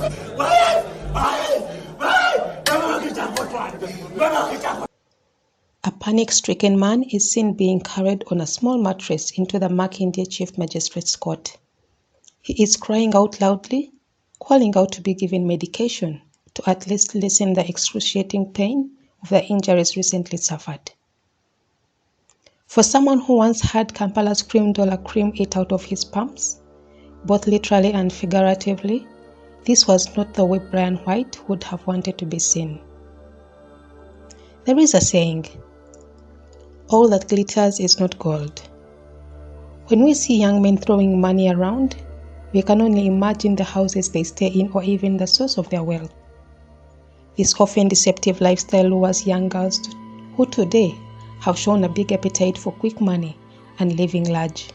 A panic-stricken man is seen being carried on a small mattress into the Makindye Chief Magistrate's Court. He is crying out loudly, calling out to be given medication to at least lessen the excruciating pain of the injuries recently suffered. For someone who once had Kampala's cream dollar cream eat out of his palms, both literally and figuratively, this was not the way Bryan White would have wanted to be seen. There is a saying, all that glitters is not gold. When we see young men throwing money around, we can only imagine the houses they stay in or even the source of their wealth. This often deceptive lifestyle lures young girls who today have shown a big appetite for quick money and living large.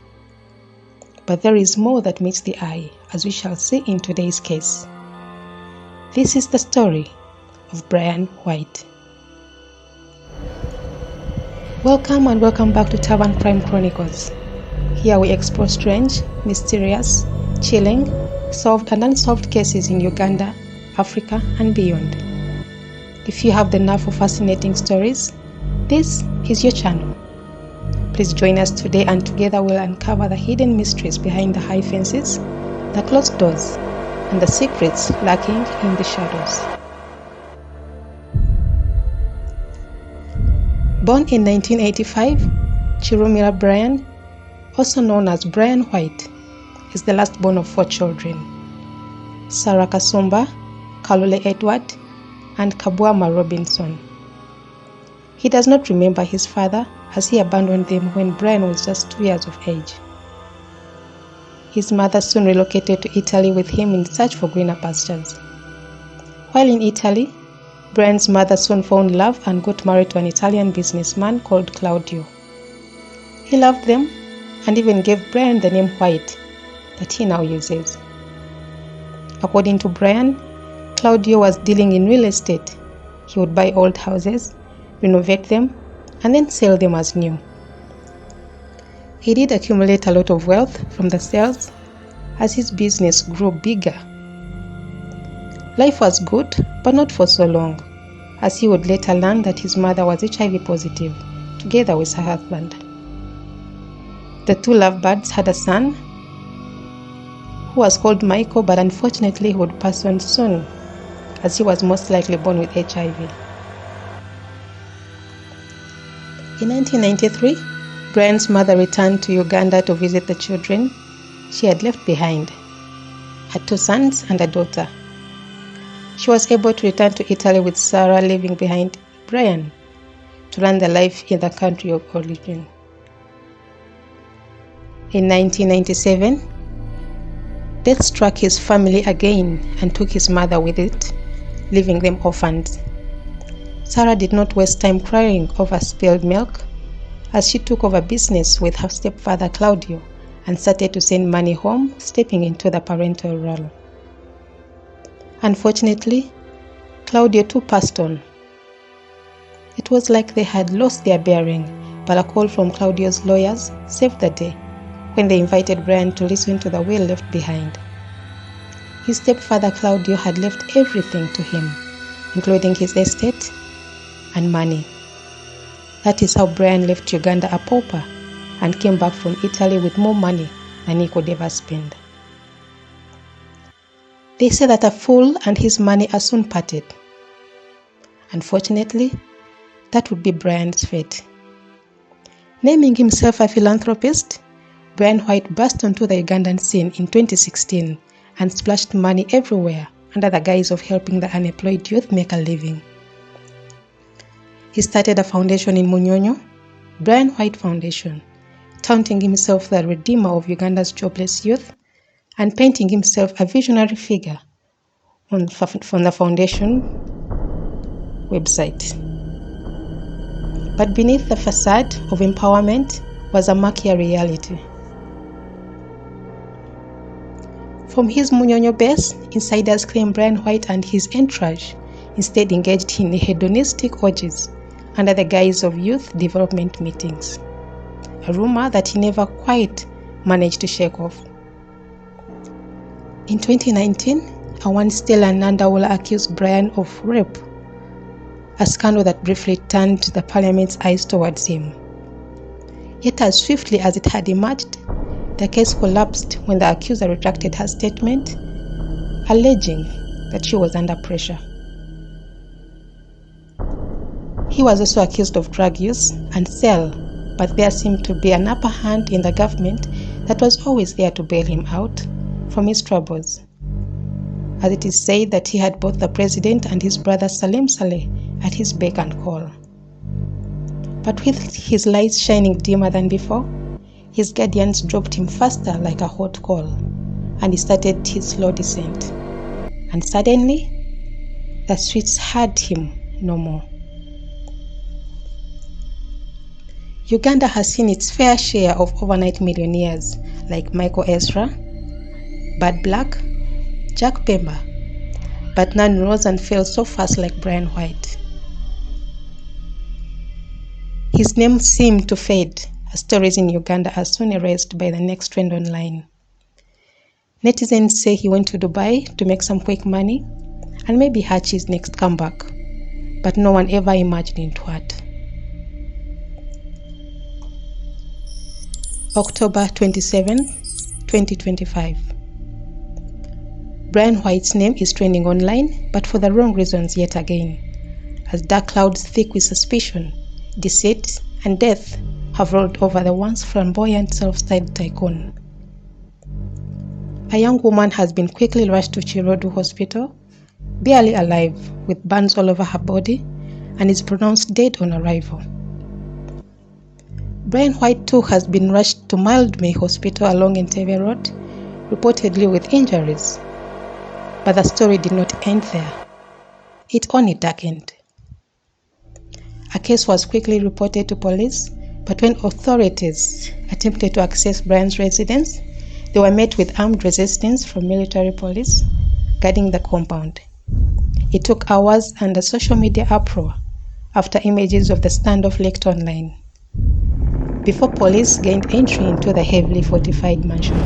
But there is more that meets the eye, as we shall see in today's case. This is the story of Bryan White. Welcome and welcome back to Tavern Crime Chronicles. Here we explore strange, mysterious, chilling, solved and unsolved cases in Uganda, Africa and beyond. If you have the nerve for fascinating stories, this is your channel. Please join us today and together we'll uncover the hidden mysteries behind the high fences, the closed doors, and the secrets lurking in the shadows. Born in 1985, Chirumira Bryan, also known as Bryan White, is the last born of 4 children: Sarah Kasumba, Kalule Edward, and Nalubwama Robinson. He does not remember his father as he abandoned them when Bryan was just 2 years of age. His mother soon relocated to Italy with him in search for greener pastures. While in Italy, Bryan's mother soon found love and got married to an Italian businessman called Claudio. He loved them and even gave Bryan the name White that he now uses. According to Bryan, Claudio was dealing in real estate. He would buy old houses, renovate them, and then sell them as new. He did accumulate a lot of wealth from the sales as his business grew bigger. Life was good, but not for so long, as he would later learn that his mother was HIV positive, together with her husband. The 2 lovebirds had a son who was called Michael, but unfortunately he would pass on soon, as he was most likely born with HIV. In 1993, Bryan's mother returned to Uganda to visit the children she had left behind, her 2 sons and a daughter. She was able to return to Italy with Sarah leaving behind Bryan to learn the life in the country of origin. In 1997, death struck his family again and took his mother with it, leaving them orphans. Sarah did not waste time crying over spilled milk, as she took over business with her stepfather Claudio and started to send money home, stepping into the parental role. Unfortunately, Claudio too passed on. It was like they had lost their bearing, but a call from Claudio's lawyers saved the day when they invited Bryan to listen to the will left behind. His stepfather Claudio had left everything to him, including his estate and money. That is how Bryan left Uganda a pauper and came back from Italy with more money than he could ever spend. They say that a fool and his money are soon parted. Unfortunately, that would be Bryan's fate. Naming himself a philanthropist, Bryan White burst onto the Ugandan scene in 2016 and splashed money everywhere under the guise of helping the unemployed youth make a living. He started a foundation in Munyonyo, Bryan White Foundation, touting himself the redeemer of Uganda's jobless youth and painting himself a visionary figure on the foundation website. But beneath the facade of empowerment was a murkier reality. From his Munyonyo base, insiders claim Bryan White and his entourage instead engaged in hedonistic orgies under the guise of youth development meetings, a rumor that he never quite managed to shake off. In 2019, Awan Stella and Nandawula accused Bryan of rape, a scandal that briefly turned the parliament's eyes towards him. Yet as swiftly as it had emerged, the case collapsed when the accuser retracted her statement, alleging that she was under pressure. He was also accused of drug use and sale, but there seemed to be an upper hand in the government that was always there to bail him out from his troubles, as it is said that he had both the president and his brother Salim Saleh at his beck and call. But with his lights shining dimmer than before, his guardians dropped him faster like a hot coal, and he started his slow descent. And suddenly, the streets heard him no more. Uganda has seen its fair share of overnight millionaires like Michael Ezra, Bud Black, Jack Pemba, but none rose and fell so fast like Bryan White. His name seemed to fade, as stories in Uganda are soon erased by the next trend online. Netizens say he went to Dubai to make some quick money and maybe hatch his next comeback, but no one ever imagined into what. October 27, 2025. Bryan White's name is trending online, but for the wrong reasons yet again, as dark clouds thick with suspicion, deceit, and death have rolled over the once flamboyant self-styled tycoon. A young woman has been quickly rushed to Chirodu Hospital, barely alive, with burns all over her body, and is pronounced dead on arrival. Bryan White too has been rushed to Mildmay Hospital along Entebbe Road, reportedly with injuries. But the story did not end there. It only darkened. A case was quickly reported to police, but when authorities attempted to access Bryan's residence, they were met with armed resistance from military police guarding the compound. It took hours and a social media uproar after images of the standoff leaked online, before police gained entry into the heavily fortified mansion.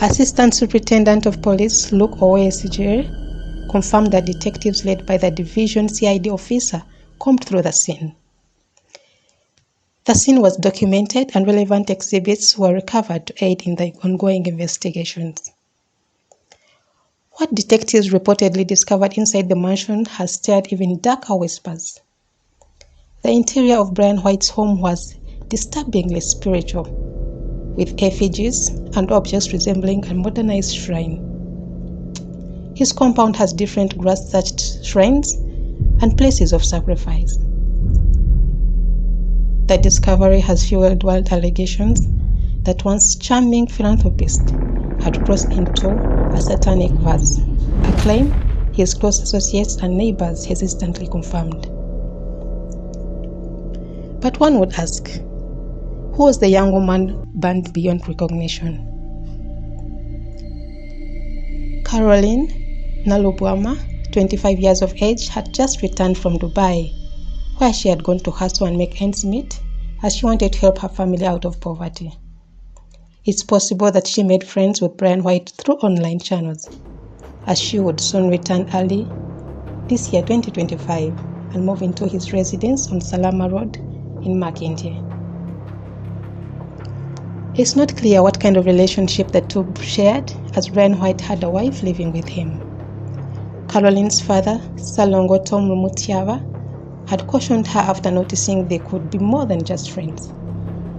Assistant Superintendent of Police Luke Owesijere confirmed that detectives led by the Division CID officer combed through the scene. The scene was documented and relevant exhibits were recovered to aid in the ongoing investigations. What detectives reportedly discovered inside the mansion has stirred even darker whispers. The interior of Bryan White's home was disturbingly spiritual, with effigies and objects resembling a modernized shrine. His compound has different grass-thatched shrines and places of sacrifice. The discovery has fueled wild allegations that once charming philanthropist had crossed into a satanic verse, a claim his close associates and neighbors hesitantly confirmed. But one would ask, who was the young woman burned beyond recognition? Caroline Nalubwama, 25 years of age, had just returned from Dubai, where she had gone to hustle and make ends meet as she wanted to help her family out of poverty. It's possible that she made friends with Bryan White through online channels, as she would soon return early this year 2025 and move into his residence on Salama Road in Makindye. It's not clear what kind of relationship the two shared, as Bryan White had a wife living with him. Caroline's father, Salongo Tom Mutiava, had cautioned her after noticing they could be more than just friends,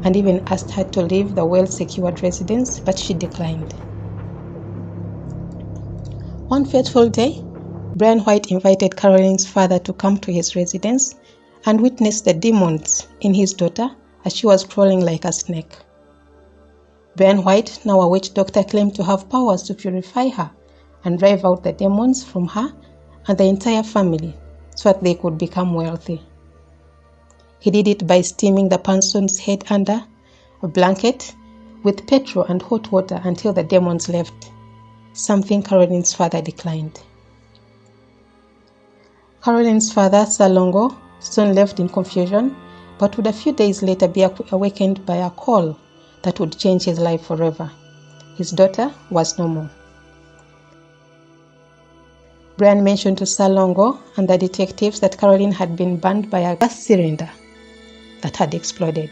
and even asked her to leave the well-secured residence, but she declined. One fateful day, Bryan White invited Caroline's father to come to his residence and witness the demons in his daughter as she was crawling like a snake. Bryan White, now a witch doctor, claimed to have powers to purify her and drive out the demons from her and the entire family so that they could become wealthy. He did it by steaming the person's head under a blanket with petrol and hot water until the demons left, something Caroline's father declined. Caroline's father, Salongo, soon left in confusion, but would a few days later be awakened by a call that would change his life forever. His daughter was no more. Bryan mentioned to Salongo and the detectives that Caroline had been burned by a gas cylinder that had exploded.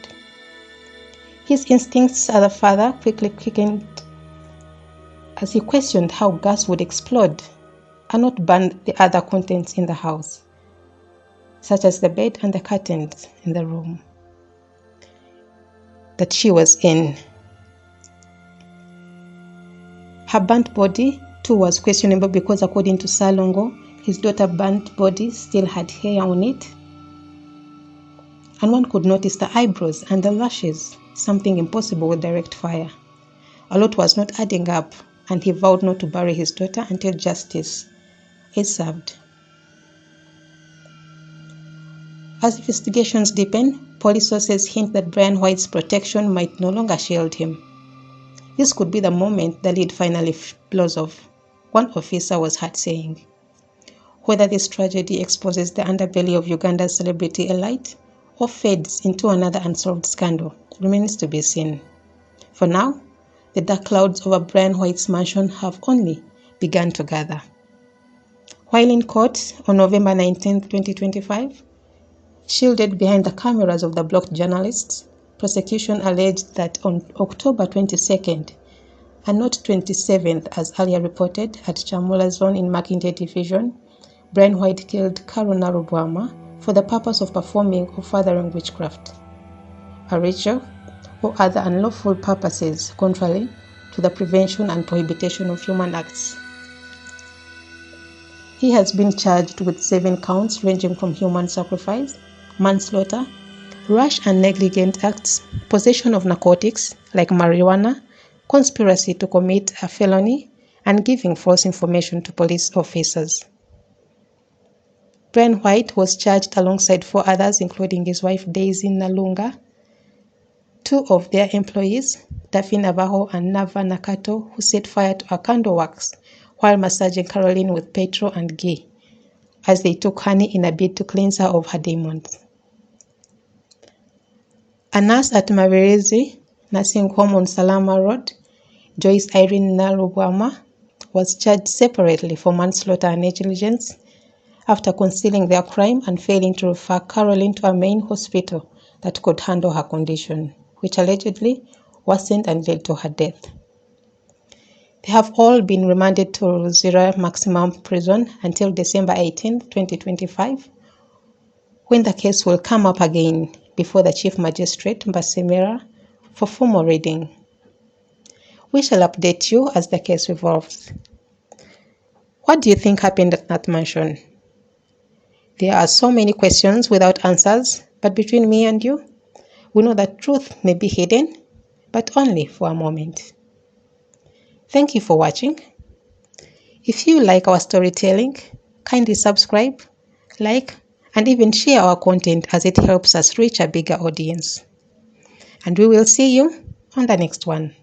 His instincts as a father quickly quickened as he questioned how gas would explode and not burn the other contents in the house, such as the bed and the curtains in the room that she was in. Her burnt body too was questionable because, according to Salongo, his daughter's burnt body still had hair on it, and one could notice the eyebrows and the lashes, something impossible with direct fire. A lot was not adding up, and he vowed not to bury his daughter until justice is served. As investigations deepen, police sources hint that Bryan White's protection might no longer shield him. This could be the moment the lead finally blows off, one officer was heard saying. Whether this tragedy exposes the underbelly of Uganda's celebrity elite or fades into another unsolved scandal remains to be seen. For now, the dark clouds over Bryan White's mansion have only begun to gather. While in court on November 19, 2025, shielded behind the cameras of the blocked journalists, prosecution alleged that on October 22nd and not 27th as earlier reported at Chamula Zone in Makindye Division, Bryan White killed Carol Nalubwama for the purpose of performing or furthering witchcraft, a ritual or other unlawful purposes contrary to the prevention and prohibition of human acts. He has been charged with 7 counts ranging from human sacrifice, manslaughter, rash and negligent acts, possession of narcotics like marijuana, conspiracy to commit a felony, and giving false information to police officers. Bryan White was charged alongside 4 others, including his wife Daisy Nalunga, 2 of their employees, Daphne Navajo and Nava Nakato, who set fire to a candle wax while massaging Caroline with petrol and ghee, as they took honey in a bid to cleanse her of her demons. A nurse at Maverezi Nursing Home on Salama Road, Joyce Irene Nalubwama, was charged separately for manslaughter and negligence after concealing their crime and failing to refer Caroline to a main hospital that could handle her condition, which allegedly worsened and led to her death. They have all been remanded to Zira Maximum Prison until December 18, 2025, when the case will come up again before the Chief Magistrate Mbasemera for formal reading. We shall update you as the case evolves. What do you think happened at that mansion? There are so many questions without answers, but between me and you, we know that truth may be hidden, but only for a moment. Thank you for watching. If you like our storytelling, kindly subscribe, like, and even share our content as it helps us reach a bigger audience. And we will see you on the next one.